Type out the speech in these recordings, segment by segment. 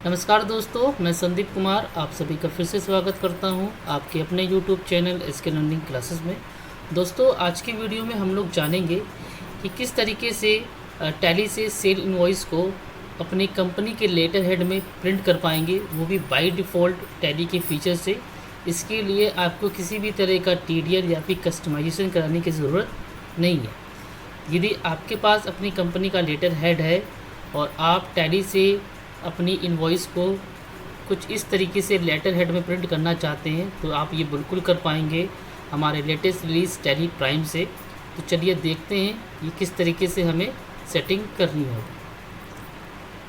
नमस्कार दोस्तों, मैं संदीप कुमार आप सभी का फिर से स्वागत करता हूं आपके अपने YouTube channel SK learning classes में। दोस्तों, आज की वीडियो में हम लोग जानेंगे कि किस तरीके से टैली से सेल इनवॉइस को अपनी कंपनी के लेटर हेड में प्रिंट कर पाएंगे, वो भी बाय डिफ़ॉल्ट टैली के फीचर से। इसके लिए आपको किसी भी तरह का TDL या फिर कस्टमाइजेशन कराने की ज़रूरत नहीं है। यदि आपके पास अपनी कंपनी का लेटर हेड है और आप टैली से अपनी इनवॉइस को कुछ इस तरीके से लेटर हेड में प्रिंट करना चाहते हैं तो आप ये बिल्कुल कर पाएंगे हमारे लेटेस्ट रिलीज़ टैली प्राइम से। तो चलिए देखते हैं ये किस तरीके से हमें सेटिंग करनी होगी।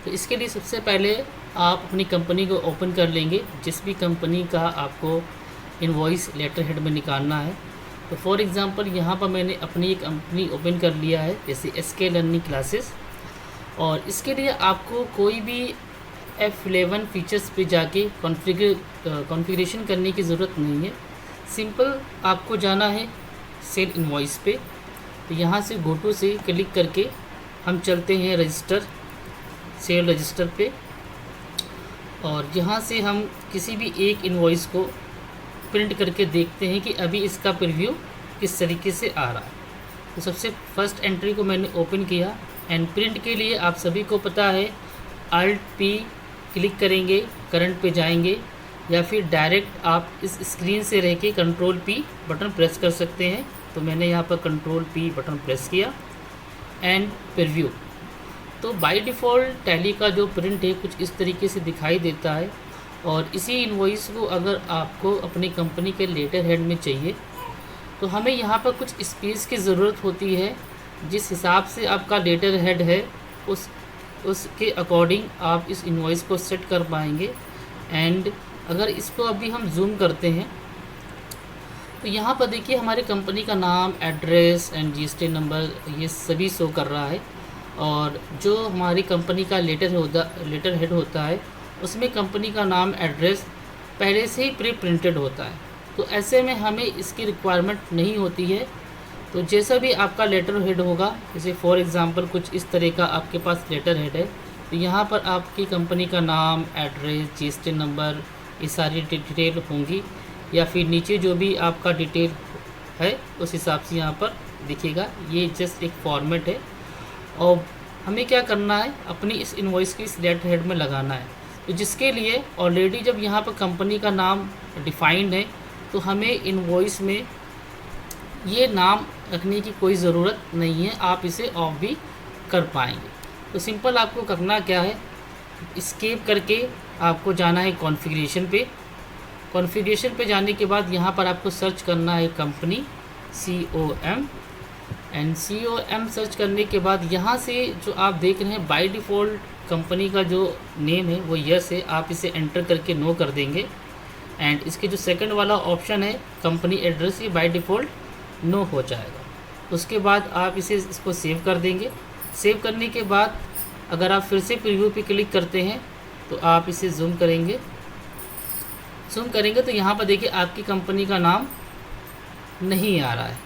तो इसके लिए सबसे पहले आप अपनी कंपनी को ओपन कर लेंगे, जिस भी कंपनी का आपको इनवॉइस लेटर हेड में निकालना है। तो फॉर एग्ज़ाम्पल यहाँ पर मैंने अपनी एक कंपनी ओपन कर लिया है, जैसे एसके लर्निंग क्लासेस। और इसके लिए आपको कोई भी F11 फीचर्स पे जाके कॉन्फ़िगरेशन करने की ज़रूरत नहीं है। सिंपल आपको जाना है सेल इनवॉइस पे। तो यहाँ से गो टू से क्लिक करके हम चलते हैं रजिस्टर, सेल रजिस्टर पे। और यहाँ से हम किसी भी एक इनवॉइस को प्रिंट करके देखते हैं कि अभी इसका प्रीव्यू किस तरीके से आ रहा है। तो सबसे फर्स्ट एंट्री को मैंने ओपन किया एंड प्रिंट के लिए आप सभी को पता है Alt P क्लिक करेंगे, करंट पे जाएंगे, या फिर डायरेक्ट आप इस स्क्रीन से रह के Ctrl P बटन प्रेस कर सकते हैं। तो मैंने यहाँ पर Ctrl P बटन प्रेस किया एंड प्रीव्यू। तो बाय डिफ़ॉल्ट टैली का जो प्रिंट है कुछ इस तरीके से दिखाई देता है। और इसी इनवॉइस को अगर आपको अपनी कंपनी के लेटर हेड में चाहिए तो हमें यहाँ पर कुछ स्पेस की ज़रूरत होती है। जिस हिसाब से आपका लेटर हेड है उसके अकॉर्डिंग आप इस इनवॉइस को सेट कर पाएंगे। एंड अगर इसको अभी हम जूम करते हैं तो यहाँ पर देखिए हमारी कंपनी का नाम, एड्रेस एंड GST नंबर ये सभी शो कर रहा है। और जो हमारी कंपनी का लेटर हेड होता है उसमें कंपनी का नाम, एड्रेस पहले से ही प्री प्रिंटेड होता है। तो ऐसे में हमें इसकी रिक्वायरमेंट नहीं होती है। तो जैसा भी आपका लेटर हेड होगा, जैसे फॉर एग्ज़ाम्पल कुछ इस तरह का आपके पास लेटर हेड है, तो यहाँ पर आपकी कंपनी का नाम, एड्रेस, GST नंबर ये सारी डिटेल होंगी, या फिर नीचे जो भी आपका डिटेल है उस हिसाब से यहाँ पर दिखेगा। ये जस्ट एक फॉर्मेट है। और हमें क्या करना है, अपनी इस इनवॉइस की इस लेटर हेड में लगाना है। तो जिसके लिए ऑलरेडी जब यहाँ पर कंपनी का नाम डिफाइंड है तो हमें इनवॉइस में ये नाम रखने की कोई ज़रूरत नहीं है, आप इसे ऑफ भी कर पाएंगे। तो सिंपल आपको करना क्या है, एस्केप करके आपको जाना है कॉन्फ़िगरेशन पे। कॉन्फ़िगरेशन पे जाने के बाद यहाँ पर आपको सर्च करना है company COM। And COM search करने के बाद यहाँ से जो आप देख रहे हैं बाय डिफ़ॉल्ट कंपनी का जो नेम है वो यस है, आप इसे एंटर करके नो कर देंगे। एंड इसके जो सेकंड वाला ऑप्शन है कंपनी एड्रेस, ये बाय डिफ़ॉल्ट नो हो जाएगा। उसके बाद आप इसको सेव कर देंगे। सेव करने के बाद अगर आप फिर से प्रीव्यू पे क्लिक करते हैं तो आप इसे जूम करेंगे तो यहाँ पर देखिए आपकी कंपनी का नाम नहीं आ रहा है,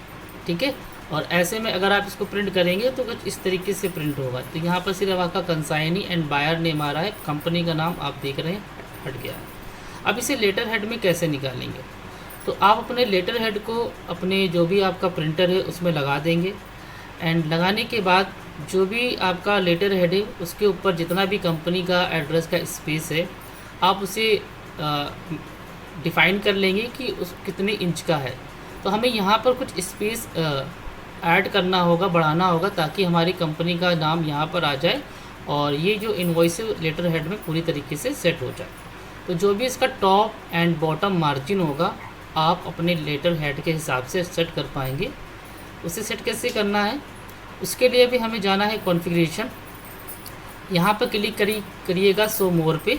ठीक है। और ऐसे में अगर आप इसको प्रिंट करेंगे तो कुछ इस तरीके से प्रिंट होगा। तो यहाँ पर सिर्फ आपका कंसाइनी एंड बायर नेम आ रहा है, कंपनी का नाम आप देख रहे हैं हट गया है। अब इसे लेटर हेड में कैसे निकालेंगे, तो आप अपने लेटर हेड को अपने जो भी आपका प्रिंटर है उसमें लगा देंगे। एंड लगाने के बाद जो भी आपका लेटर हेड है उसके ऊपर जितना भी कंपनी का एड्रेस का स्पेस है आप उसे डिफ़ाइन कर लेंगे कि उस कितने इंच का है। तो हमें यहाँ पर कुछ स्पेस ऐड करना होगा, बढ़ाना होगा, ताकि हमारी कंपनी का नाम यहाँ पर आ जाए और ये जो इनवॉइस है लेटर हेड में पूरी तरीके से सेट हो जाए। तो जो भी इसका टॉप एंड बॉटम मार्जिन होगा आप अपने लेटर हेड के हिसाब से सेट कर पाएंगे। उसे सेट कैसे करना है, उसके लिए भी हमें जाना है कॉन्फ़िगरेशन। यहाँ पर क्लिक करिएगा शो मोर पे।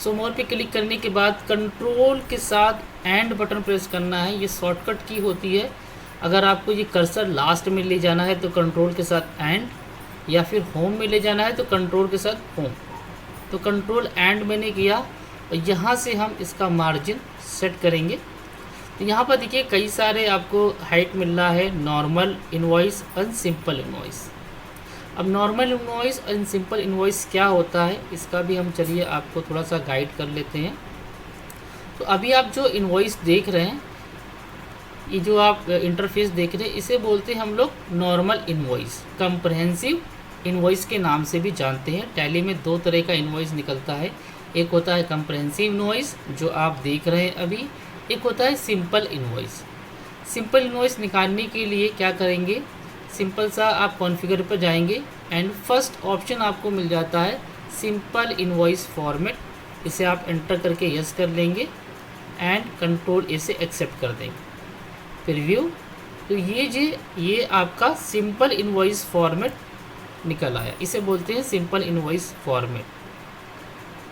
शो मोर पे क्लिक करने के बाद कंट्रोल के साथ एंड बटन प्रेस करना है, ये शॉर्टकट की होती है। अगर आपको ये कर्सर लास्ट में ले जाना है तो कंट्रोल के साथ एंड, या फिर होम में ले जाना है तो कंट्रोल के साथ होम। तो कंट्रोल एंड मैंने किया और यहाँ से हम इसका मार्जिन सेट करेंगे। तो यहाँ पर देखिए कई सारे आपको हाइट मिल रहा है, नॉर्मल इनवॉइस और सिंपल इनवॉइस। अब normal invoice and simple invoice क्या होता है, इसका भी हम चलिए आपको थोड़ा सा गाइड कर लेते हैं। तो अभी आप जो इनवॉइस देख रहे हैं, ये जो आप इंटरफेस देख रहे हैं, इसे बोलते हैं हम लोग नॉर्मल इनवॉइस, कंप्रहेंसिव इनवॉइस के नाम से भी जानते हैं। टैली में दो तरह का इनवॉइस निकलता है, एक होता है कंप्रहेंसिव इनवॉइस जो आप देख रहे हैं अभी, एक होता है सिंपल इनवॉइस। सिंपल इनवॉइस निकालने के लिए क्या करेंगे, सिंपल सा आप कॉन्फ़िगर पर जाएंगे एंड फर्स्ट ऑप्शन आपको मिल जाता है सिंपल इनवॉइस फॉर्मेट। इसे आप एंटर करके यस कर लेंगे एंड कंट्रोल ए से एक्सेप्ट कर देंगे। प्रीव्यू, तो ये आपका सिंपल इनवॉइस फॉर्मेट निकल आया, इसे बोलते हैं सिंपल इनवॉइस फॉर्मेट।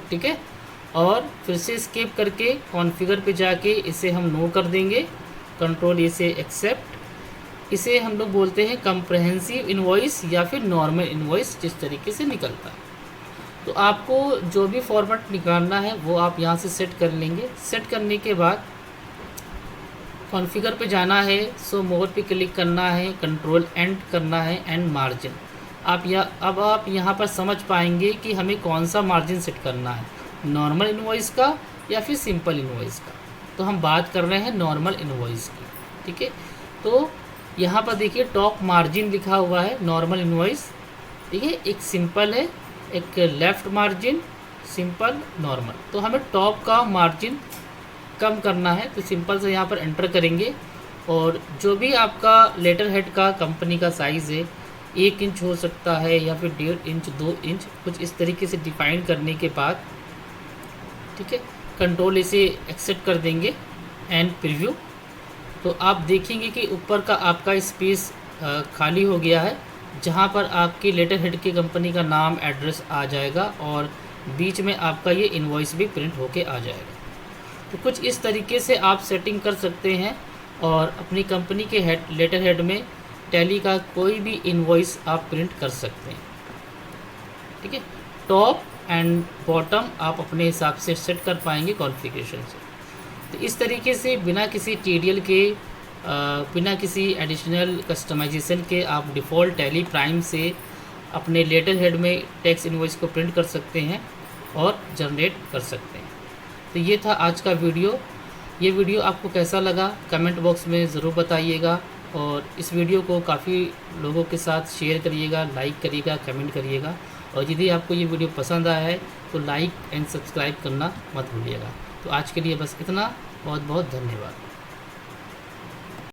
ठीक है, और फिर से स्केप करके कॉन्फ़िगर पे जाके इसे हम नो कर देंगे, कंट्रोल ए से एक्सेप्ट। इसे हम लोग बोलते हैं कंप्रहेंसिव इनवॉइस या फिर नॉर्मल इनवॉइस, जिस तरीके से निकलता है। तो आपको जो भी फॉर्मेट निकालना है वो आप यहाँ से सेट कर लेंगे। सेट करने के बाद कॉन्फ़िगर पे जाना है, सो मोर पे क्लिक करना है, कंट्रोल एंड करना है एंड मार्जिन। अब आप यहाँ पर समझ पाएंगे कि हमें कौन सा मार्जिन सेट करना है, नॉर्मल इनवॉइस का या फिर सिंपल इनवॉइस का। तो हम बात कर रहे हैं नॉर्मल इनवॉइस की। ठीक है, तो यहाँ पर देखिए टॉप मार्जिन लिखा हुआ है नॉर्मल इनवॉइस। ठीक है, एक सिंपल है, एक लेफ़्ट मार्जिन, सिंपल, नॉर्मल। तो हमें टॉप का मार्जिन कम करना है, तो सिंपल से यहाँ पर एंटर करेंगे और जो भी आपका लेटर हेड का कंपनी का साइज़ है, 1 इंच हो सकता है या फिर 1.5 इंच, 2 इंच, कुछ इस तरीके से डिफाइन करने के बाद, ठीक है, कंट्रोल इसे एक्सेप्ट कर देंगे एंड प्रीव्यू। तो आप देखेंगे कि ऊपर का आपका स्पेस खाली हो गया है, जहाँ पर आपकी लेटर हेड की कंपनी का नाम, एड्रेस आ जाएगा और बीच में आपका ये इनवॉइस भी प्रिंट होके आ जाएगा। तो कुछ इस तरीके से आप सेटिंग कर सकते हैं और अपनी कंपनी के लेटर हेड में टैली का कोई भी इनवॉइस आप प्रिंट कर सकते हैं। ठीक है, टॉप एंड बॉटम आप अपने हिसाब से सेट कर पाएंगे कॉन्फ़िगरेशन से। तो इस तरीके से बिना किसी टीडीएल के, बिना किसी एडिशनल कस्टमाइजेशन के आप डिफ़ॉल्ट टैली प्राइम से अपने लेटर हेड में टेक्स्ट इनवॉइस को प्रिंट कर सकते हैं और जनरेट कर सकते हैं। तो ये था आज का वीडियो। ये वीडियो आपको कैसा लगा कमेंट बॉक्स में ज़रूर बताइएगा और इस वीडियो को काफ़ी लोगों के साथ शेयर करिएगा, लाइक करिएगा, कमेंट करिएगा। और यदि आपको ये वीडियो पसंद आया है तो लाइक एंड सब्सक्राइब करना मत भूलिएगा। तो आज के लिए बस इतना, बहुत बहुत धन्यवाद।